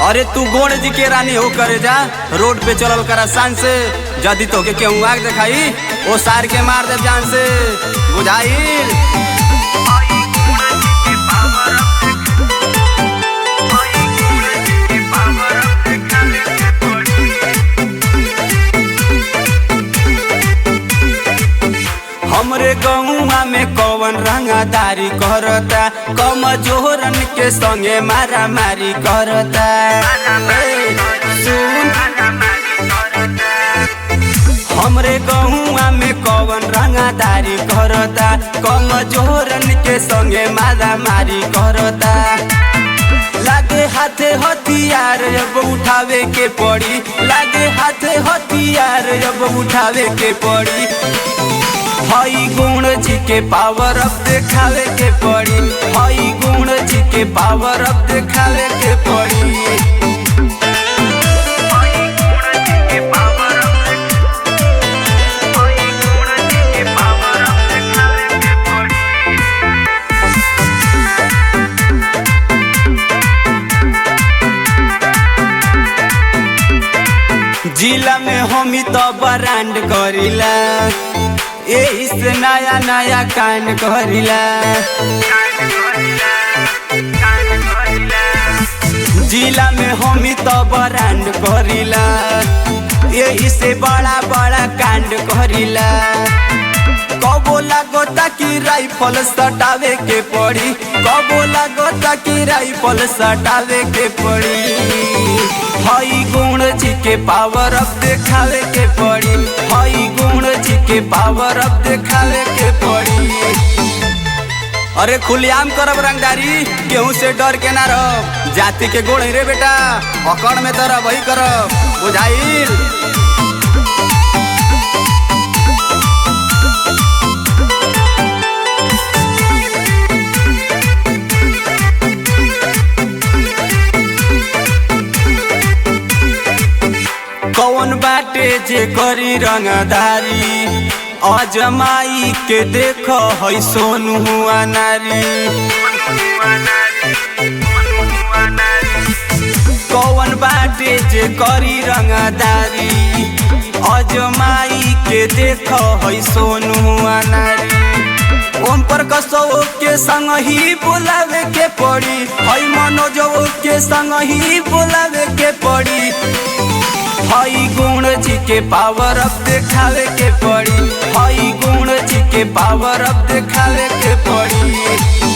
अरे तू गोड़ जी के रानी हो करे जा, रोड पे चलल करा शान से। जदी तो के केहू आग दिखाई ओ सार के मार दे जान से, बुझाई। हमरे गौवा में कौन रंगदारी करता, कम जोहरन के संगे मारा मारी करता। सुन हमरे गौवा में कौन रंगदारी करता, कम जोहरन के संगे मारा मारी करता। लागे हाथे हथियार अब उठावे के पड़ी, लागे हाथे हथियार अब उठावे के पड़ी। हई गुण जी के पावर अब दिखावे के पड़ी, हई गुण जी के पावर अब दिखावे के पड़ी। जिला में हम तो ब्रांड करीला, से नया नया कांड करीला। जिला में हम तो ब्रांड करीला, यही से बड़ा बड़ा कांड करीला। कबो लागोता कि राइफल सटावे के पड़ी, कबो लागोता कि राइफल सटावे के पड़ी। हई गुण जी के पावर अब दिखावे के पड़ी, हई गुण जी के पावर अब दिखावे के पड़ी। अरे खुलेआम करब रंगदारी, केहू से डर के ना रह। जाति के गोड़ रे बेटा, पकड़ में तरह वही करब, बुझाइल। कौन बाटे जे करी रंगदारी, अजमाई के देख है सोनू हुआ नारी। कौन बाटे जे करी रंगदारी, अजमाई के देख है सोनू हुआ नारी। ओम प्रकाश के संग ही बुलावे के पड़ी, हई मनोज के संग ही बुलावे के पड़ी। हई गुण जी के पावर अब दिखावे के पड़ी, हई गुण जी के पावर अब दिखावे के पड़ी।